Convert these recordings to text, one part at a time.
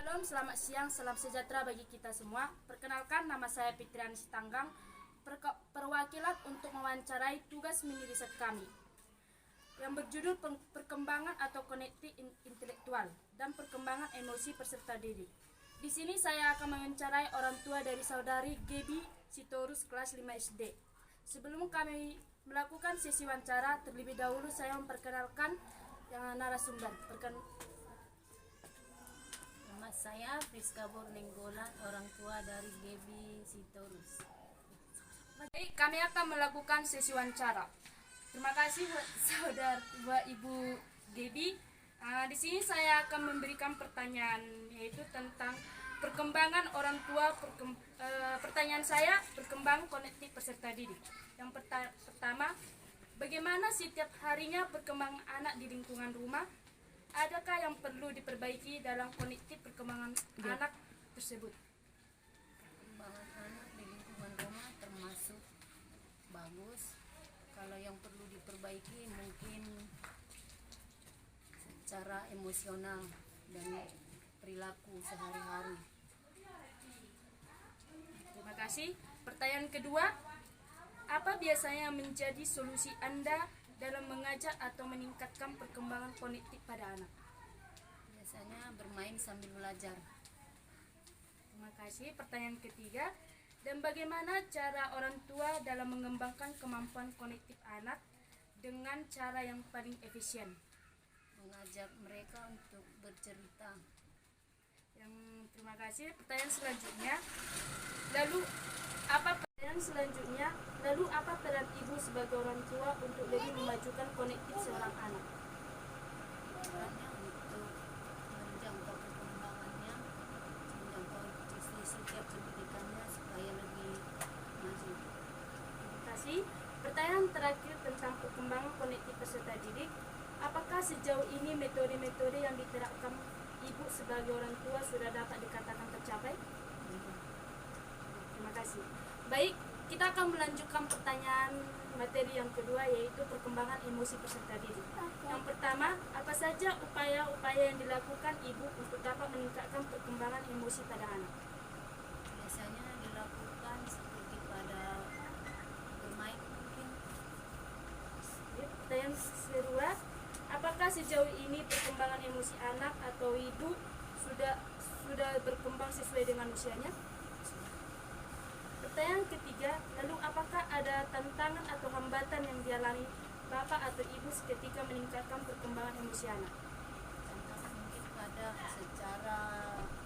Shalom, selamat siang, salam sejahtera bagi kita semua. Perkenalkan, nama saya Fitriani Sitanggang, perwakilan untuk mewawancarai tugas mini riset kami yang berjudul Perkembangan atau Konektif Intelektual dan Perkembangan Emosi Peserta Didik. Di sini saya akan mewawancarai orang tua dari saudari Gaby Sitorus kelas 5 SD. Sebelum kami melakukan sesi wawancara, terlebih dahulu saya memperkenalkan yang narasumber. Nama saya Friska Bornenggolan, orang tua dari Gaby Sitorus. Baik, kami akan melakukan sesi wawancara. Terima kasih buat Ibu Gaby. Di sini saya akan memberikan pertanyaan, yaitu tentang perkembangan orang tua. Pertanyaan saya, perkembangan konektif peserta didik. Yang pertama, bagaimana setiap harinya perkembangan anak di lingkungan rumah? Adakah yang perlu diperbaiki dalam konektif perkembangan anak tersebut? Perkembangan anak di lingkungan rumah termasuk bagus. Kalau yang perlu diperbaiki mungkin secara emosional dan perilaku sehari-hari. Terima kasih. Pertanyaan kedua, apa biasanya menjadi solusi Anda dalam mengajar atau meningkatkan perkembangan konektif pada anak? Biasanya bermain sambil belajar. Terima kasih. Pertanyaan ketiga, dan bagaimana cara orang tua dalam mengembangkan kemampuan konektif anak dengan cara yang paling efisien? Mengajak mereka untuk bercerita. Terima kasih. Pertanyaan selanjutnya, lalu apa peran ibu sebagai orang tua untuk lebih memajukan konektif seorang anak? Perannya untuk menjangkau perkembangannya, menjangkau setiap pendidikannya supaya lebih maju. Terima kasih. Pertanyaan terakhir tentang perkembangan konektif peserta didik, apakah sejauh ini metode-metode yang diterapkan ibu sebagai orang tua sudah dapat dikatakan tercapai? Terima kasih. Baik, kita akan melanjutkan pertanyaan materi yang kedua, yaitu perkembangan emosi peserta didik. Yang pertama, apa saja upaya-upaya yang dilakukan ibu untuk dapat meningkatkan perkembangan emosi pada anak? Biasanya dilakukan seperti pada bermain mungkin. Pertanyaan kedua, apakah sejauh ini perkembangan emosi anak atau ibu sudah berkembang sesuai dengan usianya? Pertanyaan ketiga, lalu apakah ada tantangan atau hambatan yang dialami bapak atau ibu ketika meningkatkan perkembangan emosi anak? Tantangan mungkin pada secara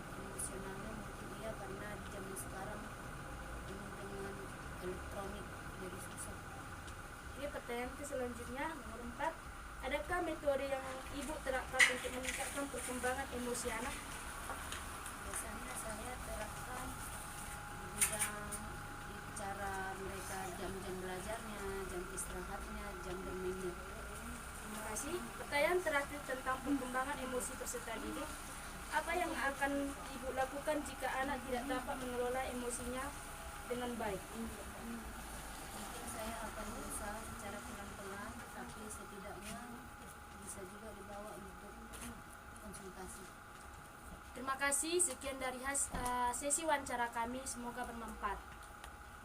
emosionalnya mungkin iya, karena di zaman sekarang ini dengan elektronik jadi susah. Oke, pertanyaan selanjutnya, nomor 4, adakah metode yang ibu terapkan untuk meningkatkan perkembangan emosi anak? Biasanya saya terapkan di bidang cara mereka jam-jam belajarnya, jam istirahatnya, jam bermainnya. Terima kasih. Pertanyaan terakhir tentang perkembangan emosi peserta didik, apa yang akan ibu lakukan jika anak tidak dapat mengelola emosinya dengan baik? Mungkin saya akan berusaha secara pelan-pelan, tapi setidaknya bisa juga dibawa untuk konsultasi. Terima kasih. Sekian dari sesi wawancara kami, semoga bermanfaat.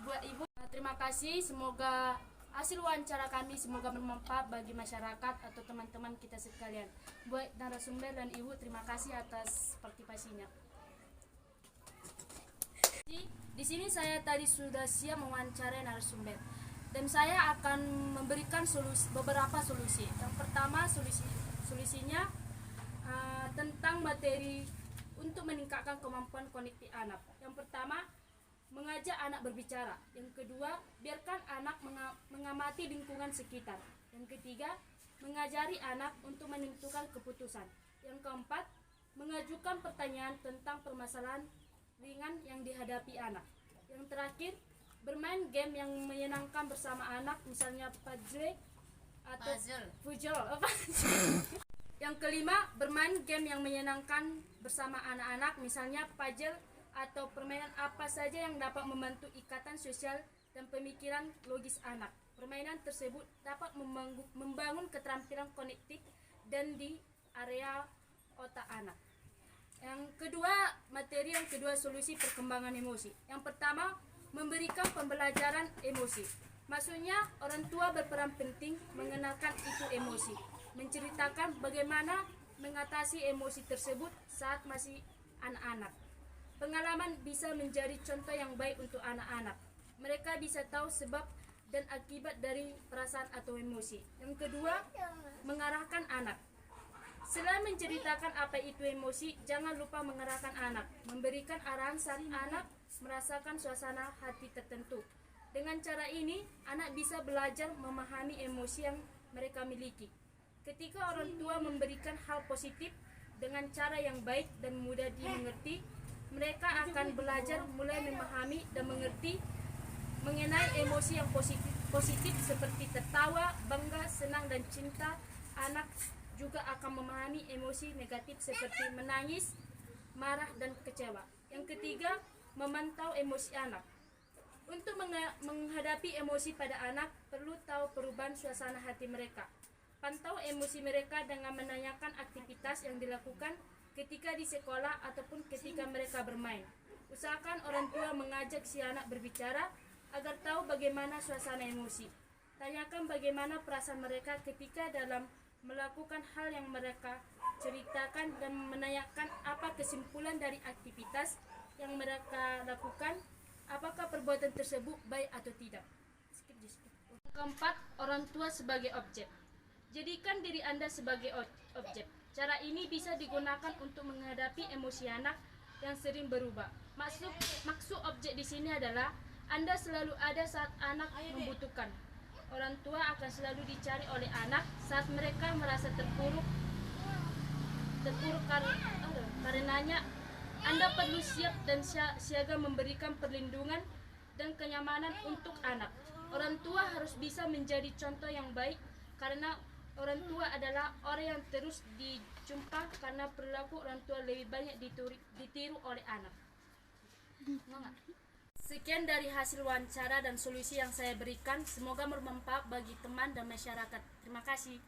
Buat ibu, terima kasih. Semoga hasil wawancara kami bermanfaat bagi masyarakat atau teman-teman kita sekalian. Buat narasumber dan ibu, terima kasih atas partisipasinya. Di sini saya tadi sudah siap mewawancarai narasumber dan saya akan memberikan beberapa solusi. Yang pertama, solusinya tentang materi untuk meningkatkan kemampuan konektif anak. Yang pertama, mengajak anak berbicara. Yang kedua, biarkan anak mengamati lingkungan sekitar. Yang ketiga, mengajari anak untuk menentukan keputusan. Yang keempat, mengajukan pertanyaan tentang permasalahan ringan yang dihadapi anak. Yang terakhir, bermain game yang menyenangkan bersama anak, misalnya puzzle atau puzzle. Yang kelima, bermain game yang menyenangkan bersama anak-anak, misalnya puzzle atau permainan apa saja yang dapat membantu ikatan sosial dan pemikiran logis anak. Permainan tersebut dapat membangun keterampilan konektif dan di area otak anak. Yang kedua, materi yang kedua, solusi perkembangan emosi. Yang pertama, memberikan pembelajaran emosi. Maksudnya orang tua berperan penting mengenalkan itu emosi, menceritakan bagaimana mengatasi emosi tersebut saat masih anak-anak. Pengalaman bisa menjadi contoh yang baik untuk anak-anak. Mereka bisa tahu sebab dan akibat dari perasaan atau emosi. Yang kedua, mengarahkan anak. Selain menceritakan apa itu emosi, jangan lupa mengarahkan anak, memberikan arahan saat anak merasakan suasana hati tertentu. Dengan cara ini, anak bisa belajar memahami emosi yang mereka miliki. Ketika orang tua memberikan hal positif dengan cara yang baik dan mudah dimengerti, mereka akan belajar mulai memahami dan mengerti mengenai emosi yang positif seperti tertawa, bangga, senang, dan cinta. Anak juga akan memahami emosi negatif seperti menangis, marah, dan kecewa. Yang ketiga, memantau emosi anak. Untuk menghadapi emosi pada anak, perlu tahu perubahan suasana hati mereka. Pantau emosi mereka dengan menanyakan aktivitas yang dilakukan ketika di sekolah ataupun ketika mereka bermain. Usahakan orang tua mengajak si anak berbicara agar tahu bagaimana suasana emosi. Tanyakan bagaimana perasaan mereka ketika dalam melakukan hal yang mereka ceritakan dan menanyakan apa kesimpulan dari aktivitas yang mereka lakukan. Apakah perbuatan tersebut baik atau tidak? Keempat, orang tua sebagai objek. Jadikan diri Anda sebagai objek. Cara ini bisa digunakan untuk menghadapi emosi anak yang sering berubah. Maksud objek di sini adalah Anda selalu ada saat anak membutuhkan. Orang tua akan selalu dicari oleh anak saat mereka merasa terpuruk karenanya Anda perlu siap dan siaga memberikan perlindungan dan kenyamanan untuk anak. Orang tua harus bisa menjadi contoh yang baik karena orang tua adalah orang yang terus dijumpa karena perilaku orang tua lebih banyak ditiru oleh anak. Sekian dari hasil wawancara dan solusi yang saya berikan. Semoga bermanfaat bagi teman dan masyarakat. Terima kasih.